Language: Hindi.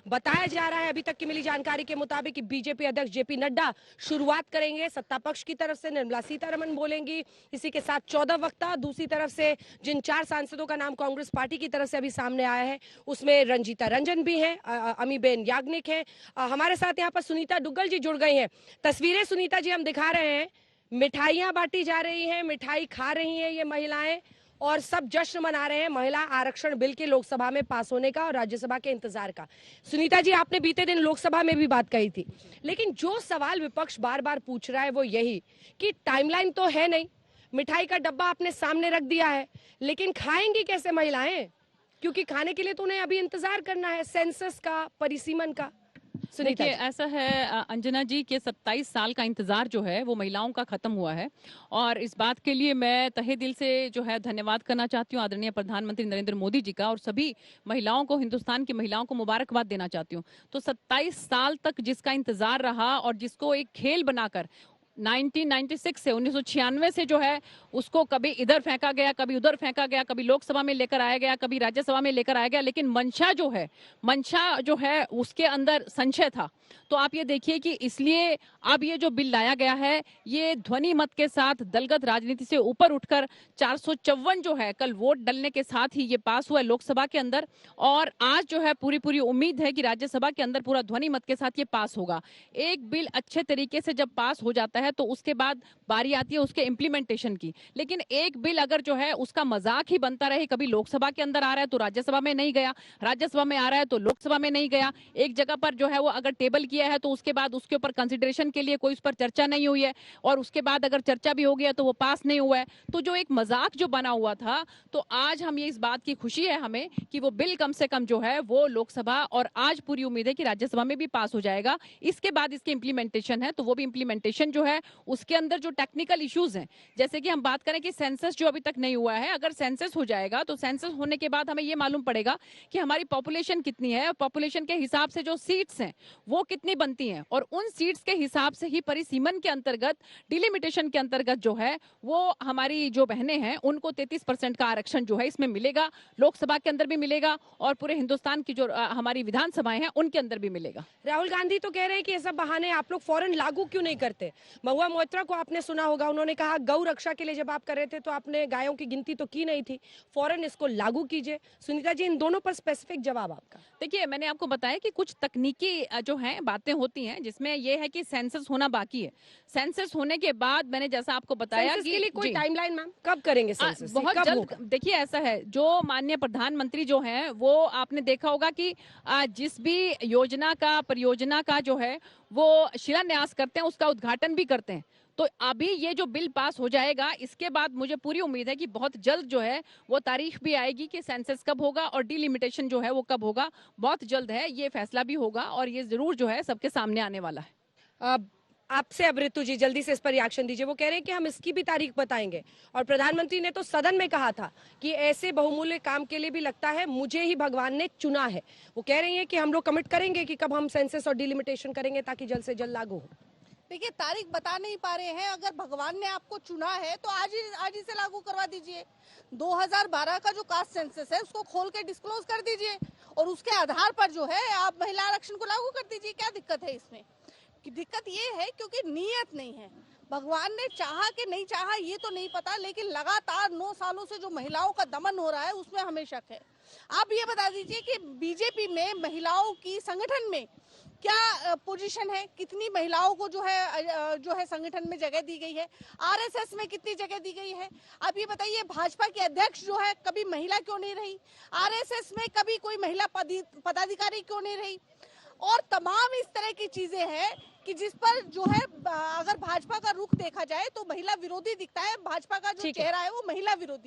बताया जा रहा है अभी तक की मिली जानकारी के मुताबिक कि बीजेपी अध्यक्ष जेपी नड्डा शुरुआत करेंगे, सत्ता पक्ष की तरफ से निर्मला सीतारमण बोलेंगी, इसी के साथ 14 वक्ता, दूसरी तरफ से जिन 4 सांसदों का नाम कांग्रेस पार्टी की तरफ से अभी सामने आया है उसमें रंजीता रंजन भी है, अमीबेन याग्निक है, हमारे साथ यहाँ पर सुनीता दुग्गल जी जुड़ गई हैं। तस्वीरें सुनीता जी हम दिखा रहे हैं, मिठाइयां बांटी जा रही हैं, मिठाई खा रही हैं ये महिलाएं और सब जश्न मना रहे हैं महिला आरक्षण बिल के लोकसभा में पास होने का और राज्यसभा के इंतजार का। सुनीता जी, आपने बीते दिन लोकसभा में भी बात कही थी, लेकिन जो सवाल विपक्ष बार बार पूछ रहा है वो यही कि टाइमलाइन तो है नहीं, मिठाई का डब्बा आपने सामने रख दिया है, लेकिन खाएंगी कैसे महिलाएं? क्योंकि खाने के लिए तो उन्हें अभी इंतजार करना है सेंसस का, परिसीमन का। देखिए ऐसा है अंजना जी के 27 साल का इंतजार जो है वो महिलाओं का खत्म हुआ है और इस बात के लिए मैं तहे दिल से जो है धन्यवाद करना चाहती हूँ आदरणीय प्रधानमंत्री नरेंद्र मोदी जी का और सभी महिलाओं को, हिंदुस्तान की महिलाओं को मुबारकबाद देना चाहती हूँ। तो 27 साल तक जिसका इंतजार रहा और जिसको एक खेल बनाकर 1996 से 1996 से जो है उसको कभी इधर फेंका गया, कभी उधर फेंका गया, कभी लोकसभा में लेकर आया गया, कभी राज्यसभा में लेकर आया गया, लेकिन मंशा जो है उसके अंदर संशय था। तो आप ये देखिए कि इसलिए अब ये जो बिल लाया गया है ये ध्वनि मत के साथ दलगत राजनीति से ऊपर उठकर 454 जो है कल वोट डलने के साथ ही ये पास हुआ है लोकसभा के अंदर और आज जो है पूरी उम्मीद है कि राज्यसभा के अंदर पूरा ध्वनि मत के साथ ये पास होगा। एक बिल अच्छे तरीके से जब पास हो जाता है तो उसके बाद बारी आती है उसके इम्प्लीमेंटेशन की, लेकिन एक बिल अगर जो है उसका मजाक ही बनता रहे, कभी लोकसभा के अंदर आ रहा है तो राज्यसभा में नहीं गया, राज्यसभा में आ रहा है तो लोकसभा में नहीं गया, एक जगह पर जो है वो अगर टेबल किया है तो उसके बाद उसके ऊपर कंसिडरेशन के लिए कोई उस पर चर्चा नहीं हुई है और उसके बाद अगर चर्चा भी हो गया तो वो पास नहीं हुआ है, तो जो एक मजाक जो बना हुआ था, तो आज हम ये इस बात की खुशी है हमें कि वो बिल कम से कम जो है वो लोकसभा और आज पूरी उम्मीद है कि राज्यसभा में भी पास हो जाएगा। इसके बाद इसके इम्प्लीमेंटेशन है तो वो भी इम्प्लीमेंटेशन जो है उसके अंदर जो टेक्निकल इश्यूज हैं, जैसे कि हम बात करें कि सेंसस जो अभी तक नहीं हुआ है, अगर सेंसस हो जाएगा तो सेंसस होने के बाद हमें ये मालूम पड़ेगा कि हमारी पॉपुलेशन कितनी है और पॉपुलेशन के हिसाब से जो सीट्स हैं वो कितनी बनती हैं और उन सीट्स के हिसाब से ही परिसीमन के अंतर्गत, डिलिमिटेशन के अंतर्गत जो है वो हमारी जो बहनें हैं उनको 33% का आरक्षण जो है इसमें मिलेगा, लोकसभा के अंदर भी मिलेगा और पूरे हिंदुस्तान की जो हमारी विधानसभाएं हैं उनके अंदर भी मिलेगा। राहुल गांधी तो कह रहे हैं कि ये सब बहाने आप लोग फौरन लागू क्यों नहीं करते? महुआ मोइत्रा को आपने सुना होगा, उन्होंने कहा गौ रक्षा के लिए जब आप कर रहे थे तो आपने गायों की गिनती तो की नहीं थी, फौरन इसको लागू कीजिए। सुनीता जी, इन दोनों पर स्पेसिफिक जवाब आपका। देखिए मैंने आपको बताया कि कुछ तकनीकी जो है बातें होती हैं जिसमें यह है कि सेंसस होना बाकी है, सेंसस होने के बाद मैंने जैसा आपको बताया कि के लिए कोई टाइमलाइन मैम कब करेंगे सेंसस? बहुत जल्द। देखिए ऐसा है, जो माननीय प्रधानमंत्री जो हैं वो आपने देखा होगा कि जिस भी योजना का, परियोजना का जो है वो शिलान्यास करते हैं उसका उद्घाटन भी करते हैं। तो अभी ये जो बिल पास हो जाएगा इसके बाद मुझे पूरी उम्मीद है कि बहुत जल्द जो है वो तारीख भी आएगी कि सेंसस कब होगा और डिलिमिटेशन जो है वो कब होगा। बहुत जल्द है ये फैसला भी होगा और ये जरूर जो है सबके सामने आने वाला है। आपसे अब ऋतु जी जल्दी से इस पर रिएक्शन दीजिए। वो कह रहे हैं कि हम इसकी भी तारीख बताएंगे और प्रधानमंत्री ने तो सदन में कहा था कि ऐसे बहुमूल्य काम के लिए भी लगता है मुझे ही भगवान ने चुना है। वो कह रही हैं कि हम लोग कमिट करेंगे कि कब हम सेंसस और डिलिमिटेशन करेंगे ताकि जल्द से जल्द लागू हो। देखिए तारीख बता नहीं पा रहे हैं, अगर भगवान ने आपको चुना है तो आज ही से लागू करवा दीजिए। 2012 का जो कास्ट सेंसस है उसको खोल के डिस्क्लोज कर दीजिए और उसके आधार पर जो है आप महिला आरक्षण को लागू कर दीजिए। क्या दिक्कत है इसमें? कि दिक्कत ये है क्योंकि नीयत नहीं है। भगवान ने चाहा कि नहीं चाहा ये तो नहीं पता, लेकिन लगातार 9 सालों से जो महिलाओं का दमन हो रहा है उसमें हमें शक है। आप ये बता दीजिए कि बीजेपी में महिलाओं की संगठन में क्या पोजीशन है, कितनी महिलाओं को जो है संगठन में जगह दी गई है, आरएसएस में कितनी जगह दी गई है। आप ये बताइए भाजपा की अध्यक्ष जो है कभी महिला क्यों नहीं रही, आरएसएस में कभी कोई महिला पदाधिकारी क्यों नहीं रही, और तमाम इस तरह की चीजें हैं कि जिस पर जो है अगर भाजपा का रुख देखा जाए तो महिला विरोधी दिखता है, भाजपा का जो चेहरा है वो महिला विरोधी।